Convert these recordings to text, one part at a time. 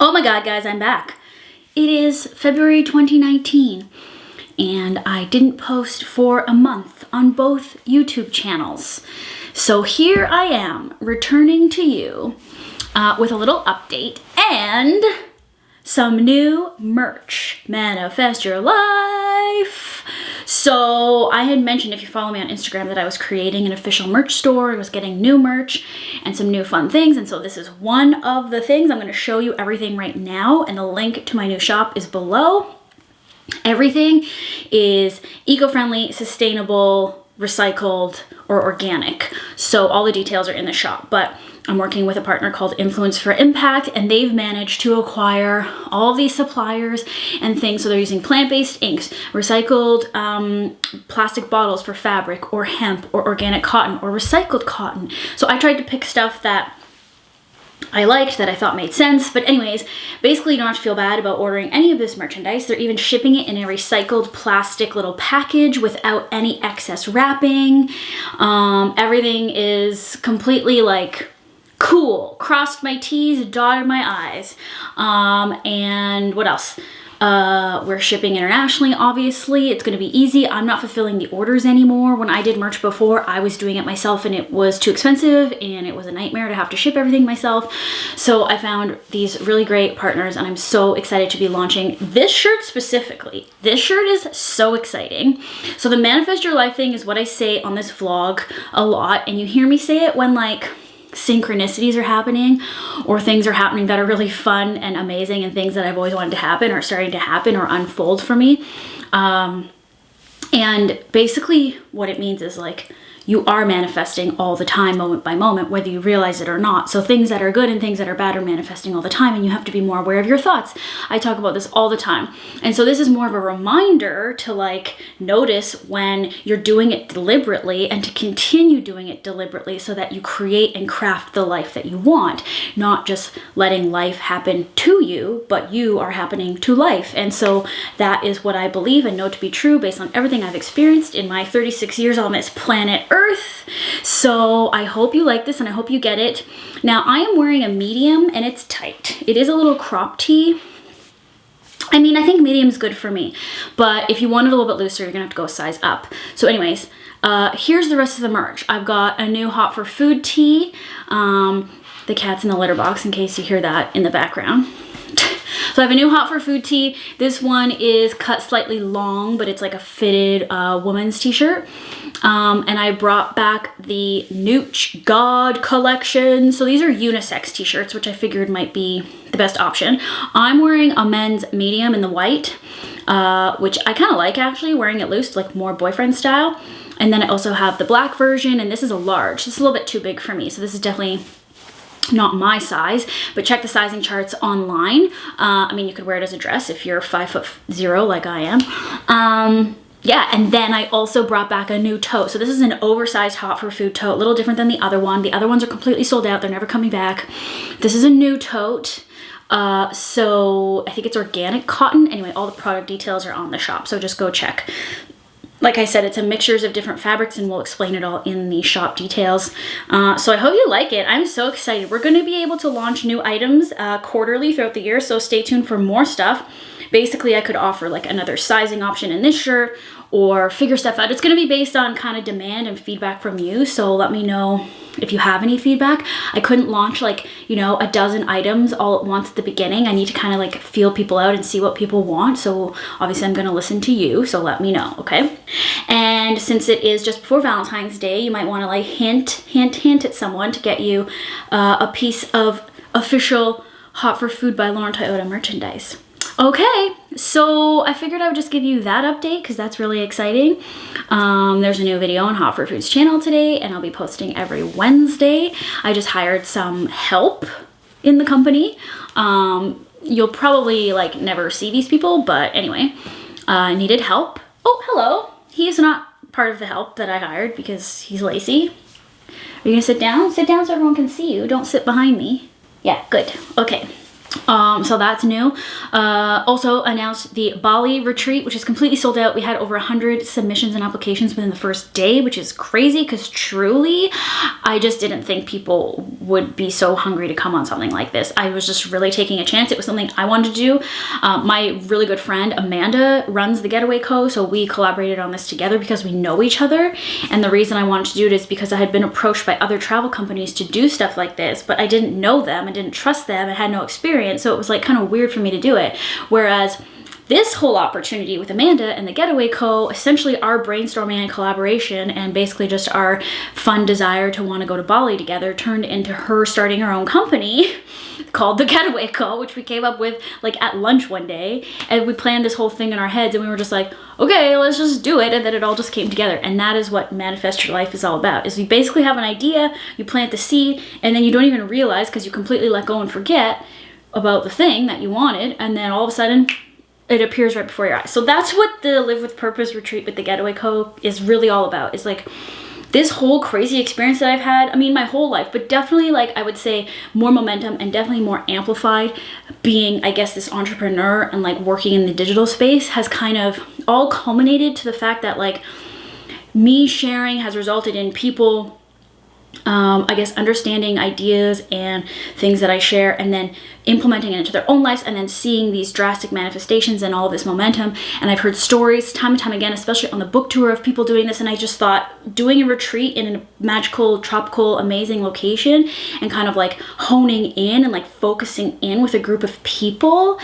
Oh my god, guys, I'm back. It is February 2019, and I didn't post for a month on both YouTube channels. So here I am, returning to you with a little update and some new merch. Manifest your life. So I had mentioned, if you follow me on Instagram, that I was creating an official merch store. I was getting new merch and some new fun things. And so this is one of the things. I'm going to show you everything right now. And the link to my new shop is below. Everything is eco-friendly, sustainable, recycled, or organic. So all the details are in the shop. But I'm working with a partner called Influence for Impact, and they've managed to acquire all of these suppliers and things. So they're using plant-based inks, recycled plastic bottles for fabric, or hemp, or organic cotton, or recycled cotton. So I tried to pick stuff that I liked, that I thought made sense. But anyways, basically you don't have to feel bad about ordering any of this merchandise. They're even shipping it in a recycled plastic little package without any excess wrapping. Everything is completely like cool. Crossed my T's, dotted my I's. And what else? We're shipping internationally, obviously. It's going to be easy. I'm not fulfilling the orders anymore. When I did merch before, I was doing it myself and it was too expensive and it was a nightmare to have to ship everything myself. So I found these really great partners and I'm so excited to be launching this shirt specifically. This shirt is so exciting. So the Manifest Your Life thing is what I say on this vlog a lot, and you hear me say it when like synchronicities are happening or things are happening that are really fun and amazing and things that I've always wanted to happen are starting to happen or unfold for me. And basically what it means is like you are manifesting all the time, moment by moment, whether you realize it or not. So things that are good and things that are bad are manifesting all the time, and you have to be more aware of your thoughts. I talk about this all the time. And so this is more of a reminder to like notice when you're doing it deliberately and to continue doing it deliberately so that you create and craft the life that you want, not just letting life happen to you, but you are happening to life. And so that is what I believe and know to be true based on everything I've experienced in my 36 years on this planet Earth. So I hope you like this and I hope you get it. Now I am wearing a medium and it's tight. It is a little crop tee. I mean, I think medium is good for me, but if you want it a little bit looser, you're gonna have to go a size up. So anyways, here's the rest of the merch. I've got a new Hot for Food tee. The cat's in the litter box in case you hear that in the background. So I have a new Hot for Food tee. This one is cut slightly long, but it's like a fitted woman's t-shirt. And I brought back the Nooch God collection. So these are unisex t-shirts, which I figured might be the best option. I'm wearing a men's medium in the white, which I kind of like actually, wearing it loose, like more boyfriend style. And then I also have the black version, and this is a large. This is a little bit too big for me, so this is definitely not my size, but check the sizing charts online. I mean, you could wear it as a dress if you're 5'0" like I am. Yeah, and then I also brought back a new tote. So this is an oversized Hot for Food tote, a little different than the other one. The other ones are completely sold out. They're never coming back. This is a new tote. So I think it's organic cotton. Anyway, all the product details are on the shop, so just go check. Like I said, it's a mixtures of different fabrics and we'll explain it all in the shop details. So I hope you like it. I'm so excited. We're going to be able to launch new items quarterly throughout the year, so stay tuned for more stuff. Basically, I could offer like another sizing option in this shirt or figure stuff out. It's going to be based on kind of demand and feedback from you. So let me know if you have any feedback. I couldn't launch like, you know, a dozen items all at once at the beginning. I need to kind of like feel people out and see what people want. So obviously I'm going to listen to you. So let me know. Okay. And since it is just before Valentine's Day, you might want to like hint at someone to get you a piece of official Hot for Food by Lauren Toyota merchandise. Okay, so I figured I would just give you that update because that's really exciting. There's a new video on Hot for Food's channel today, and I'll be posting every Wednesday. I just hired some help in the company. You'll probably like never see these people, but anyway, I needed help. Oh, hello. He's not part of the help that I hired because he's lazy. Are you gonna sit down? Sit down so everyone can see you. Don't sit behind me. Yeah, good. Okay. So that's new. Also announced the Bali Retreat, which is completely sold out. We had over 100 submissions and applications within the first day, which is crazy because truly, I just didn't think people would be so hungry to come on something like this. I was just really taking a chance. It was something I wanted to do. My really good friend, Amanda, runs the Getaway Co. So we collaborated on this together because we know each other. And the reason I wanted to do it is because I had been approached by other travel companies to do stuff like this, but I didn't know them, I didn't trust them, I had no experience. So it was like kind of weird for me to do it. Whereas this whole opportunity with Amanda and the Getaway Co., essentially our brainstorming and collaboration and basically just our fun desire to want to go to Bali together turned into her starting her own company called the Getaway Co., which we came up with like at lunch one day. And we planned this whole thing in our heads and we were just like, okay, let's just do it. And then it all just came together. And that is what Manifest Your Life is all about, is you basically have an idea, you plant the seed, and then you don't even realize because you completely let go and forget about the thing that you wanted, and then all of a sudden it appears right before your eyes. So that's what the Live with Purpose retreat with the Getaway Co. is really all about. Is like this whole crazy experience that I've had, I mean my whole life, but definitely like I would say more momentum and definitely more amplified being, I guess, this entrepreneur and like working in the digital space has kind of all culminated to the fact that like me sharing has resulted in people I guess understanding ideas and things that I share and then implementing it into their own lives and then seeing these drastic manifestations and all this momentum. And I've heard stories time and time again, especially on the book tour, of people doing this. And I just thought doing a retreat in a magical, tropical, amazing location and kind of like honing in and like focusing in with a group of people,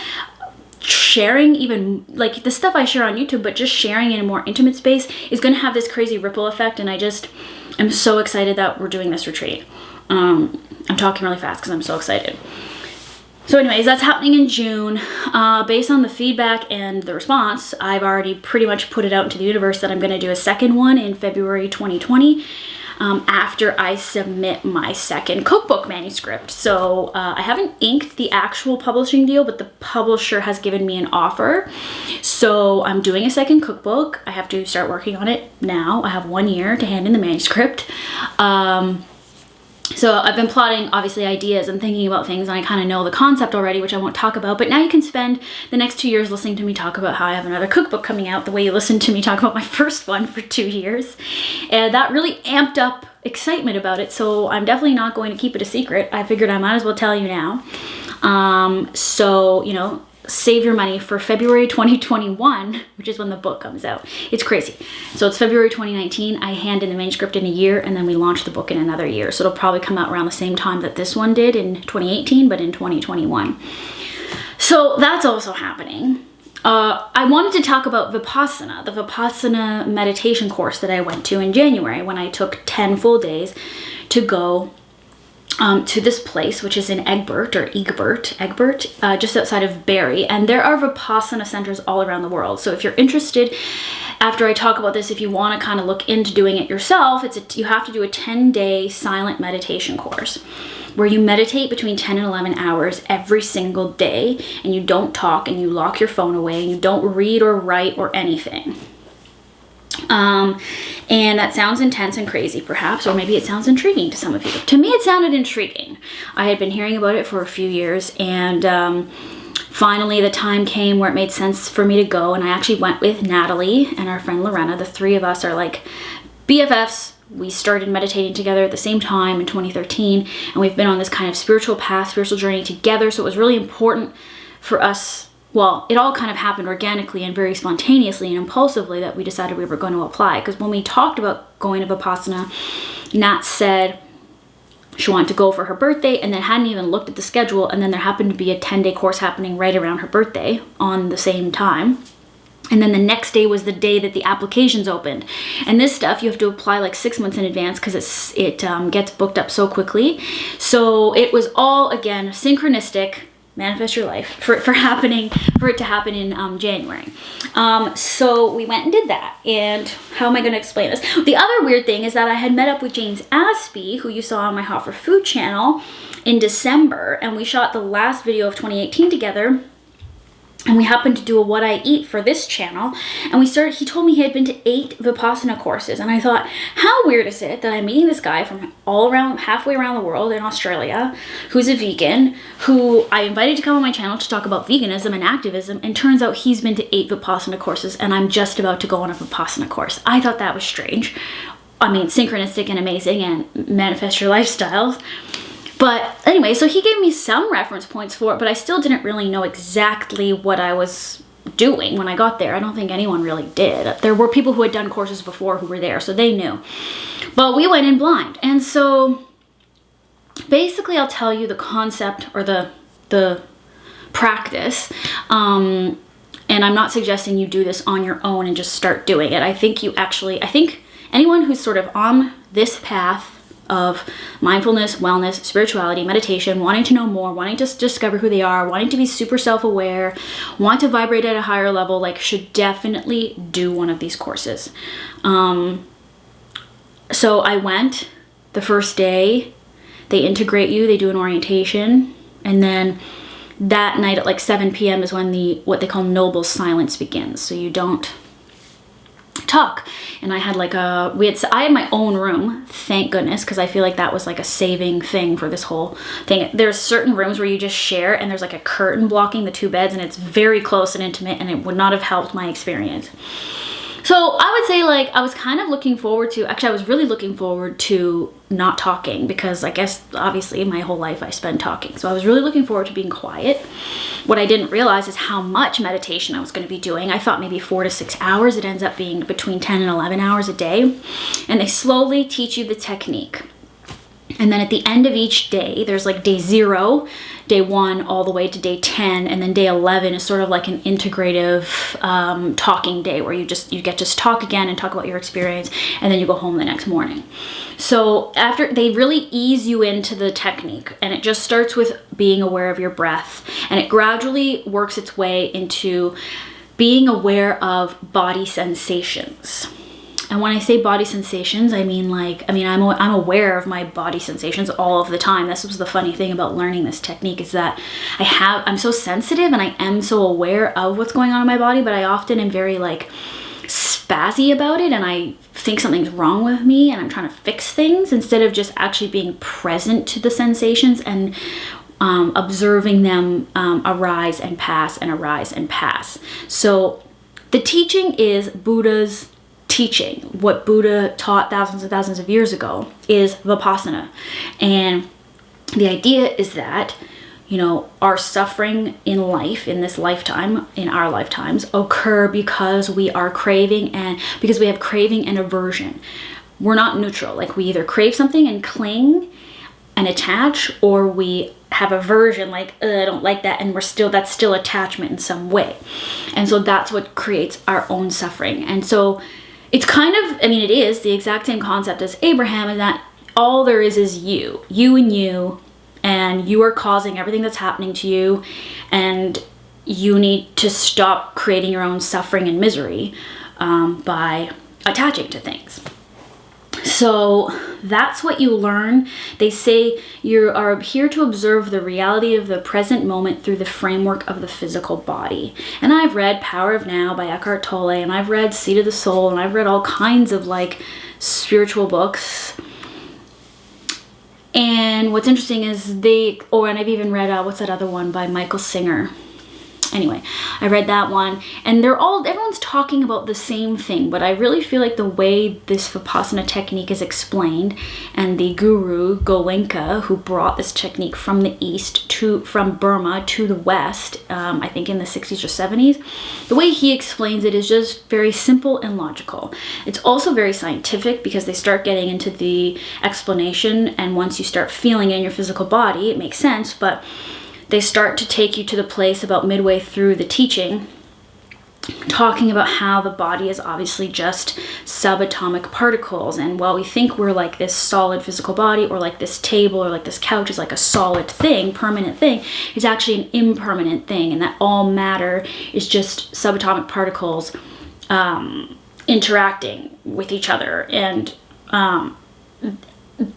sharing even like the stuff I share on YouTube, but just sharing in a more intimate space is going to have this crazy ripple effect. And I'm so excited that we're doing this retreat. I'm talking really fast because I'm so excited. So anyways, that's happening in June. Based on the feedback and the response, I've already pretty much put it out into the universe that I'm going to do a second one in February 2020. After I submit my second cookbook manuscript. So I haven't inked the actual publishing deal, but the publisher has given me an offer. So I'm doing a second cookbook. I have to start working on it now. I have 1 year to hand in the manuscript. So I've been plotting, obviously, ideas and thinking about things, and I kind of know the concept already, which I won't talk about. But now you can spend the next 2 years listening to me talk about how I have another cookbook coming out, the way you listened to me talk about my first one for 2 years. And that really amped up excitement about it. So I'm definitely not going to keep it a secret. I figured I might as well tell you now. So, you know, save your money for February 2021, which is when the book comes out. It's crazy. So it's February 2019. I hand in the manuscript in a year, and then we launch the book in another year. So it'll probably come out around the same time that this one did in 2018, but in 2021. So that's also happening. I wanted to talk about VIPASSANA, the VIPASSANA meditation course that I went to in January when I took 10 full days to go to this place, which is in Egbert, just outside of Barrie. And there are Vipassana centers all around the world. So if you're interested, after I talk about this, if you want to kind of look into doing it yourself, you have to do a 10-day silent meditation course where you meditate between 10 and 11 hours every single day, and you don't talk, and you lock your phone away, and you don't read or write or anything. And that sounds intense and crazy perhaps, or maybe it sounds intriguing to some of you. To me, it sounded intriguing. I had been hearing about it for a few years, and finally the time came where it made sense for me to go. And I actually went with Natalie and our friend Lorena. The three of us are like BFFs. We started meditating together at the same time in 2013, and we've been on this kind of spiritual path, spiritual journey together. So it was really important for us. Well, it all kind of happened organically and very spontaneously and impulsively that we decided we were going to apply. Because when we talked about going to Vipassana, Nat said she wanted to go for her birthday and then hadn't even looked at the schedule. And then there happened to be a 10-day course happening right around her birthday on the same time. And then the next day was the day that the applications opened. And this stuff you have to apply like 6 months in advance because it gets booked up so quickly. So it was all, again, synchronistic. Manifest your life for it to happen in January. So we went and did that. And how am I going to explain this? The other weird thing is that I had met up with James Aspie, who you saw on my Hot for Food channel, in December, and we shot the last video of 2018 together. And we happened to do a what I eat for this channel. And he told me he had been to 8 VIPASSANA courses. And I thought, how weird is it that I'm meeting this guy from halfway around the world in Australia, who's a vegan, who I invited to come on my channel to talk about veganism and activism. And turns out he's been to 8 VIPASSANA courses and I'm just about to go on a VIPASSANA course. I thought that was strange. I mean, synchronistic and amazing and manifest your lifestyles. But anyway, so he gave me some reference points for it, but I still didn't really know exactly what I was doing when I got there. I don't think anyone really did. There were people who had done courses before who were there, so they knew. But we went in blind. And so basically I'll tell you the concept or the practice. And I'm not suggesting you do this on your own and just start doing it. I think anyone who's sort of on this path of mindfulness, wellness, spirituality, meditation, wanting to know more, wanting to discover who they are, wanting to be super self-aware, want to vibrate at a higher level, like, should definitely do one of these courses. So I went the first day. They integrate you, they do an orientation, and then that night at like 7 p.m. is when what they call noble silence begins. So you don't talk. And I had I had my own room, thank goodness, because I feel like that was like a saving thing for this whole thing. There's certain rooms where you just share and there's like a curtain blocking the 2 beds and it's very close and intimate and it would not have helped my experience. So I would say, like, I was kind of looking forward to, actually I was really looking forward to not talking, because I guess obviously my whole life I spend talking. So I was really looking forward to being quiet. What I didn't realize is how much meditation I was going to be doing. I thought maybe 4 to 6 hours. It ends up being between 10 and 11 hours a day. And they slowly teach you the technique. And then at the end of each day, there's like day 0, day 1, all the way to day 10. And then day 11 is sort of like an integrative talking day where you get to talk again and talk about your experience. And then you go home the next morning. So after, they really ease you into the technique, and it just starts with being aware of your breath. And it gradually works its way into being aware of body sensations. And when I say body sensations, I'm aware of my body sensations all of the time. This was the funny thing about learning this technique, is that I'm so sensitive and I am so aware of what's going on in my body, but I often am very like spazzy about it, and I think something's wrong with me and I'm trying to fix things instead of just actually being present to the sensations and observing them arise and pass and arise and pass. So the teaching is Buddha's teaching. What Buddha taught thousands and thousands of years ago is Vipassana. And the idea is that, our suffering in life, in this lifetime, in our lifetimes, occur because we are craving because we have craving and aversion. We're not neutral. Like, we either crave something and cling and attach, or we have aversion, like, I don't like that, and that's still attachment in some way. And so that's what creates our own suffering. And so it's kind of, it is the exact same concept as Abraham, in that all there is you and you are causing everything that's happening to you, and you need to stop creating your own suffering and misery by attaching to things. So that's what you learn. They say you are here to observe the reality of the present moment through the framework of the physical body. And I've read Power of Now by Eckhart Tolle, and I've read Seat of the Soul, and I've read all kinds of like spiritual books. And what's interesting is and I've even read, what's that other one by Michael Singer? Anyway, I read that one, and everyone's talking about the same thing, but I really feel like the way this Vipassana technique is explained, and the guru, Goenka, who brought this technique from the East from Burma to the West, I think in the 60s or 70s, the way he explains it is just very simple and logical. It's also very scientific, because they start getting into the explanation, and once you start feeling it in your physical body, it makes sense, but they start to take you to the place about midway through the teaching, talking about how the body is obviously just subatomic particles. And while we think we're like this solid physical body, or like this table, or like this couch is like a solid thing, permanent thing, it's actually an impermanent thing. And that all matter is just subatomic particles interacting with each other. And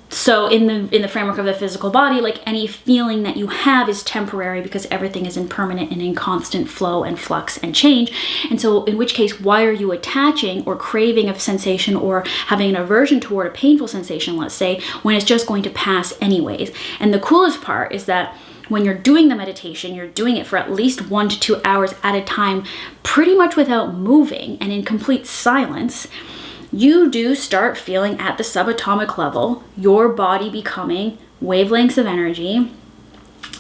So in the framework of the physical body, like any feeling that you have is temporary because everything is impermanent and in constant flow and flux and change. And so in which case, why are you attaching or craving a sensation or having an aversion toward a painful sensation, let's say, when it's just going to pass anyways? And the coolest part is that when you're doing the meditation, you're doing it for at least 1 to 2 hours at a time, pretty much without moving and in complete silence. You do start feeling at the subatomic level, your body becoming wavelengths of energy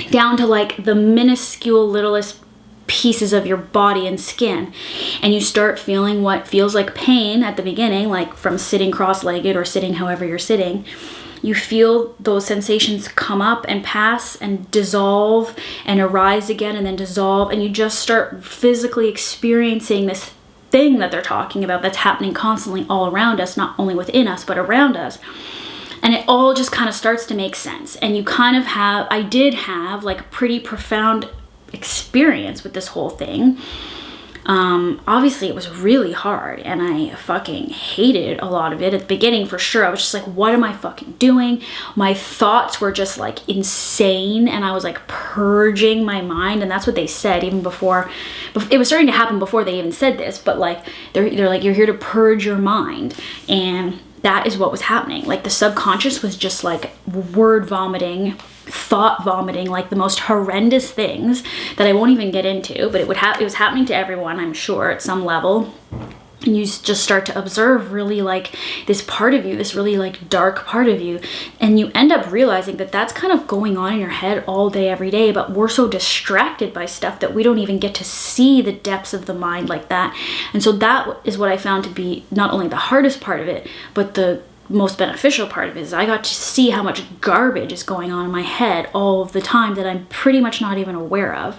down to like the minuscule littlest pieces of your body and skin. And you start feeling what feels like pain at the beginning, like from sitting cross-legged or sitting however you're sitting. You feel those sensations come up and pass and dissolve and arise again and then dissolve. And you just start physically experiencing this thing that they're talking about that's happening constantly all around us, not only within us, but around us. And it all just kind of starts to make sense. And you kind of have, I did have like a pretty profound experience with this whole thing. Obviously it was really hard and I fucking hated a lot of it at the beginning for sure. I was just like, what am I fucking doing? My thoughts were just like insane and I was like purging my mind. And that's what they said even before it was starting to happen, before they even said this, but like they're like, you're here to purge your mind. And that is what was happening. Like the subconscious was just like word vomiting, thought vomiting, like the most horrendous things that I won't even get into, but it was happening to everyone, I'm sure, at some level. And you just start to observe really like this part of you, this really like dark part of you. And you end up realizing that that's kind of going on in your head all day, every day, but we're so distracted by stuff that we don't even get to see the depths of the mind like that. And so that is what I found to be not only the hardest part of it, but the most beneficial part of it is I got to see how much garbage is going on in my head all of the time that I'm pretty much not even aware of.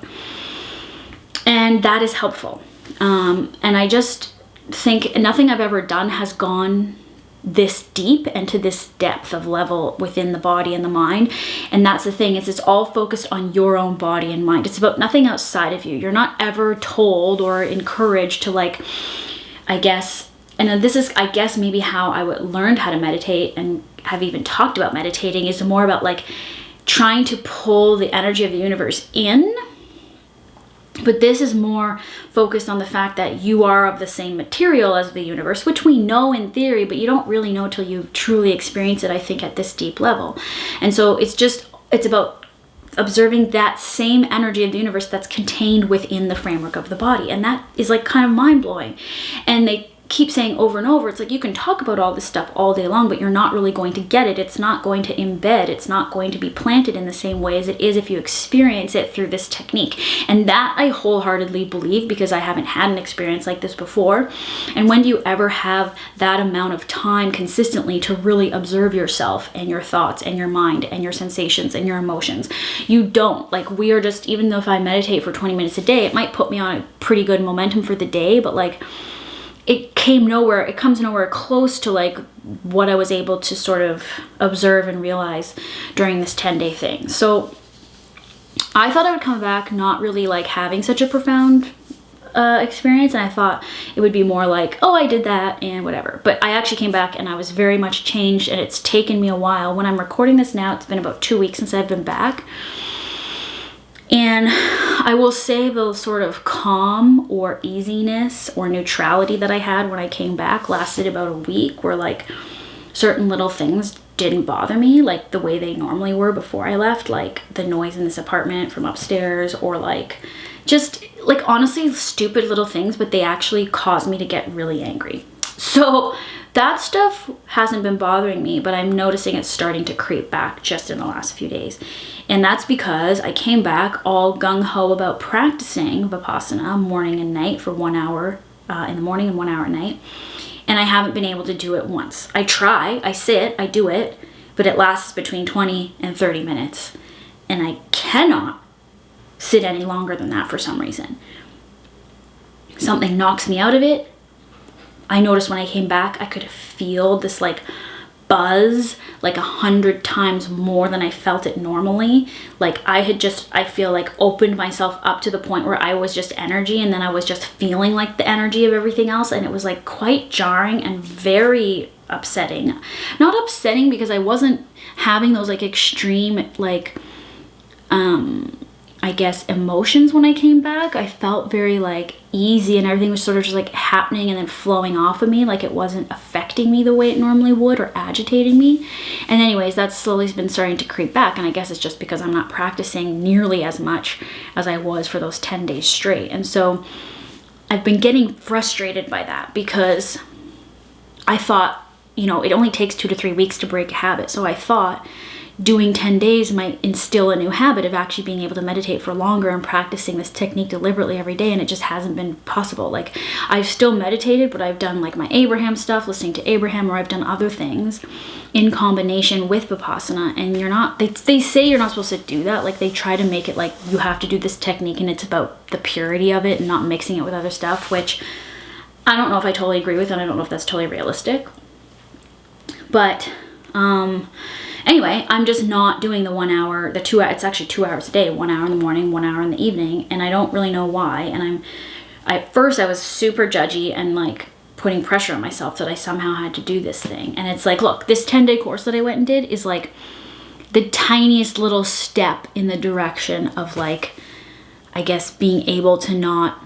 And that is helpful. And I just think nothing I've ever done has gone this deep and to this depth of level within the body and the mind. And that's the thing, is it's all focused on your own body and mind. It's about nothing outside of you. You're not ever told or encouraged to, like, I guess, and this is, I guess, maybe how I learned how to meditate and have even talked about meditating, is more about like trying to pull the energy of the universe in. But this is more focused on the fact that you are of the same material as the universe, which we know in theory, but you don't really know till you truly experience it, I think, at this deep level. And so it's about observing that same energy of the universe that's contained within the framework of the body. And that is like kind of mind-blowing. And they keep saying over and over, it's like you can talk about all this stuff all day long, but you're not really going to get it. It's not going to embed. It's not going to be planted in the same way as it is if you experience it through this technique. And that I wholeheartedly believe, because I haven't had an experience like this before. And when do you ever have that amount of time consistently to really observe yourself and your thoughts and your mind and your sensations and your emotions? You don't. Like, we are just, even though if I meditate for 20 minutes a day, it might put me on a pretty good momentum for the day, but like, it comes nowhere close to like what I was able to sort of observe and realize during this 10-day thing. So I thought I would come back not really like having such a profound experience, and I thought it would be more like, oh, I did that and whatever. But I actually came back and I was very much changed, and it's taken me a while. When I'm recording this now, it's been about 2 weeks since I've been back. And I will say the sort of calm or easiness or neutrality that I had when I came back lasted about a week, where like certain little things didn't bother me like the way they normally were before I left, like the noise in this apartment from upstairs, or like just like honestly stupid little things, but they actually caused me to get really angry. So that stuff hasn't been bothering me, but I'm noticing it's starting to creep back just in the last few days. And that's because I came back all gung-ho about practicing Vipassana morning and night for 1 hour in the morning and 1 hour at night. And I haven't been able to do it once. I try, I sit, I do it, but it lasts between 20 and 30 minutes. And I cannot sit any longer than that for some reason. Something knocks me out of it. I noticed when I came back, I could feel this like buzz like 100 times more than I felt it normally. Like I feel like opened myself up to the point where I was just energy, and then I was just feeling like the energy of everything else, and it was like quite jarring and very upsetting. Not upsetting because I wasn't having those like extreme like I guess emotions when I came back. I felt very like easy, and everything was sort of just like happening and then flowing off of me, like it wasn't affecting me the way it normally would or agitating me. And anyways, that's slowly been starting to creep back, and I guess it's just because I'm not practicing nearly as much as I was for those 10 days straight. And so I've been getting frustrated by that because I thought, you know, it only takes 2 to 3 weeks to break a habit. So I thought doing 10 days might instill a new habit of actually being able to meditate for longer and practicing this technique deliberately every day, and it just hasn't been possible. Like I've still meditated, but I've done like my Abraham stuff, listening to Abraham, or I've done other things in combination with Vipassana, and they say you're not supposed to do that. Like they try to make it like you have to do this technique and it's about the purity of it and not mixing it with other stuff, which I don't know if I totally agree with, and I don't know if that's totally realistic. But anyway, I'm just not doing the 1 hour, the 2 hour, it's actually 2 hours a day, 1 hour in the morning, 1 hour in the evening, and I don't really know why. And at first I was super judgy and like putting pressure on myself that I somehow had to do this thing. And it's like, look, this 10-day course that I went and did is like the tiniest little step in the direction of like, I guess, being able to not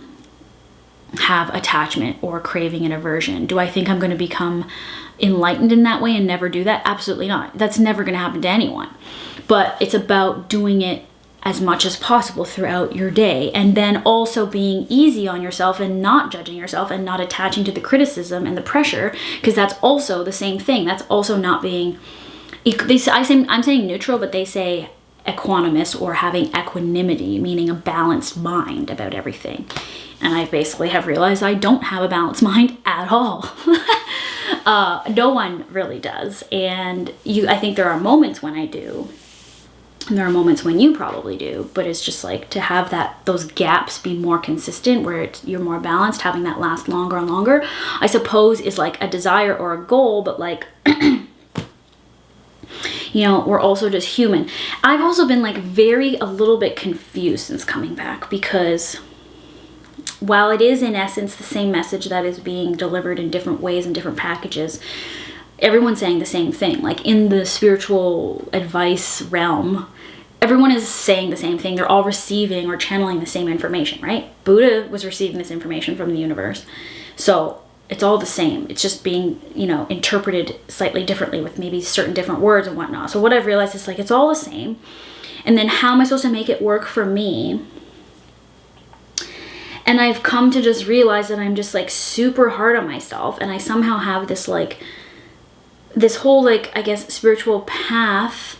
have attachment or craving and aversion. Do I think I'm going to become enlightened in that way and never do that? Absolutely not. That's never going to happen to anyone. But it's about doing it as much as possible throughout your day, and then also being easy on yourself and not judging yourself and not attaching to the criticism and the pressure, because that's also the same thing. That's also not being, I'm saying neutral, but they say equanimous, or having equanimity, meaning a balanced mind about everything. And I basically have realized I don't have a balanced mind at all. No one really does. And I think there are moments when I do. And there are moments when you probably do. But it's just like to have those gaps be more consistent, where you're more balanced, having that last longer and longer, I suppose is like a desire or a goal. But like, you know, we're also just human. I've also been like a little bit confused since coming back, because while it is in essence the same message that is being delivered in different ways and different packages, everyone's saying the same thing. Like in the spiritual advice realm, everyone is saying the same thing. They're all receiving or channeling the same information, right? Buddha was receiving this information from the universe. So it's all the same. It's just being, you know, interpreted slightly differently with maybe certain different words and whatnot. So what I've realized is like, it's all the same. And then how am I supposed to make it work for me? And I've come to just realize that I'm just like super hard on myself, and I somehow have this whole like, I guess, spiritual path.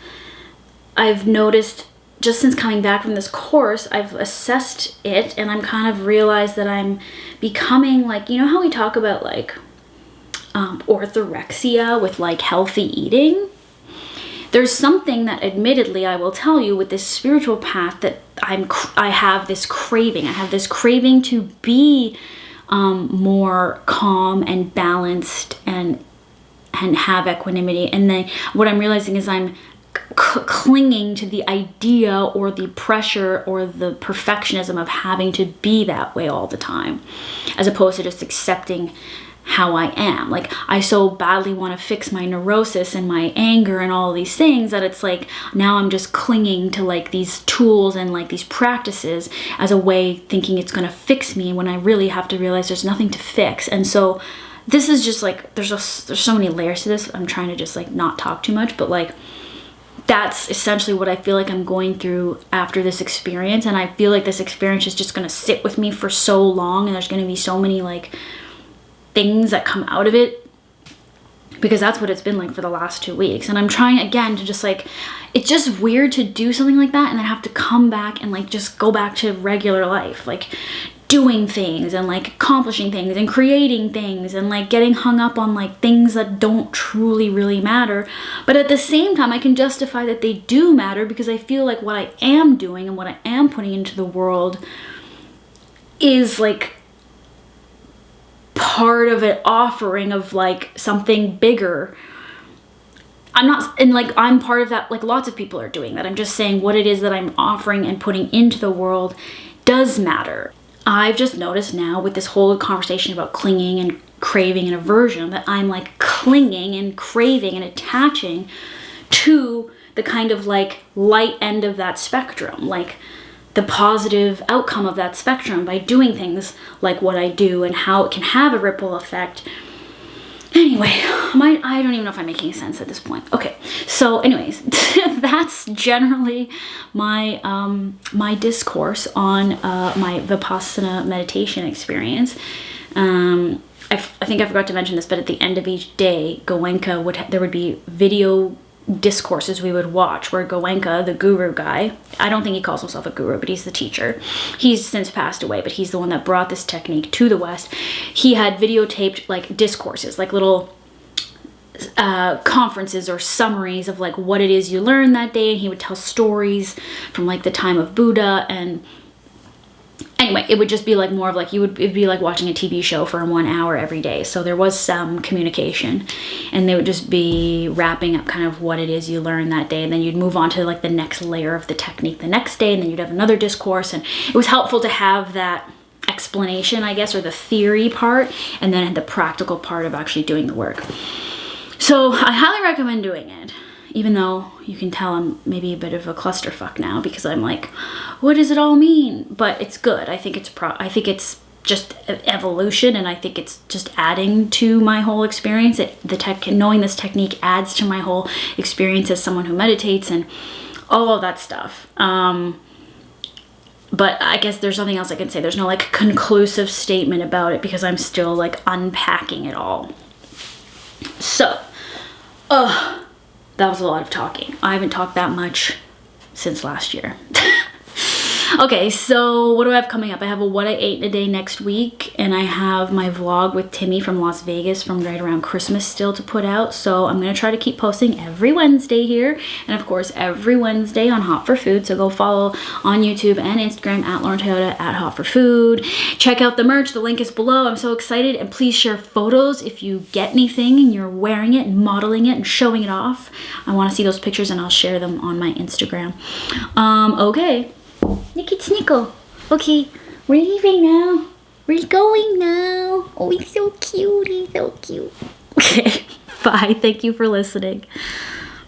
I've noticed just since coming back from this course, I've assessed it, and I'm kind of realized that I'm becoming like, you know how we talk about like orthorexia with like healthy eating? There's something that admittedly I will tell you with this spiritual path that I have this craving. I have this craving to be more calm and balanced and have equanimity. And then what I'm realizing is I'm clinging to the idea or the pressure or the perfectionism of having to be that way all the time, as opposed to just accepting how I am. Like, I so badly want to fix my neurosis and my anger and all these things that it's like now I'm just clinging to like these tools and like these practices as a way, thinking it's going to fix me, when I really have to realize there's nothing to fix. And so this is just like, there's so many layers to this. I'm trying to just like not talk too much, but like that's essentially what I feel like I'm going through after this experience. And I feel like this experience is just going to sit with me for so long, and there's going to be so many like things that come out of it, because that's what it's been like for the last 2 weeks. And I'm trying again to just like, it's just weird to do something like that and then have to come back and like just go back to regular life, like doing things and like accomplishing things and creating things and like getting hung up on like things that don't truly really matter. But at the same time, I can justify that they do matter, because I feel like what I am doing and what I am putting into the world is like part of an offering of like something bigger. I'm not, and like I'm part of that, like lots of people are doing that. I'm just saying what it is that I'm offering and putting into the world does matter. I've just noticed now with this whole conversation about clinging and craving and aversion that I'm like clinging and craving and attaching to the kind of like light end of that spectrum, like the positive outcome of that spectrum by doing things like what I do and how it can have a ripple effect. Anyway, I don't even know if I'm making sense at this point. Okay, so anyways, that's generally my my discourse on my Vipassana meditation experience. I think I forgot to mention this, but at the end of each day, Goenka there would be video discourses we would watch where Goenka, the guru guy, I don't think he calls himself a guru, but he's the teacher. He's since passed away, but he's the one that brought this technique to the West. He had videotaped like discourses, like little conferences or summaries of like what it is you learned that day, and he would tell stories from like the time of Buddha. And anyway, it would just be like more of like it'd be like watching a TV show for 1 hour every day. So there was some communication, and they would just be wrapping up kind of what it is you learned that day, and then you'd move on to like the next layer of the technique the next day, and then you'd have another discourse. And it was helpful to have that explanation, I guess, or the theory part, and then the practical part of actually doing the work. So I highly recommend doing it, even though you can tell I'm maybe a bit of a clusterfuck now because I'm like, what does it all mean? But it's good. I think it's just evolution, and I think it's just adding to my whole experience. Knowing this technique adds to my whole experience as someone who meditates and all of that stuff. But I guess there's nothing else I can say. There's no like conclusive statement about it because I'm still like unpacking it all. So, that was a lot of talking. I haven't talked that much since last year. Okay, so what do I have coming up? I have a what I ate in a day next week, and I have my vlog with Timmy from Las Vegas from right around Christmas still to put out. So I'm going to try to keep posting every Wednesday here, and of course every Wednesday on Hot for Food. So go follow on YouTube and Instagram at Lauren Toyota at Hot for Food. Check out the merch. The link is below. I'm so excited, and please share photos if you get anything and you're wearing it and modeling it and showing it off. I want to see those pictures, and I'll share them on my Instagram. Okay. Nicky Nico. Okay, we're leaving now. We're going now. Oh, he's so cute. He's so cute. Okay, bye. Thank you for listening.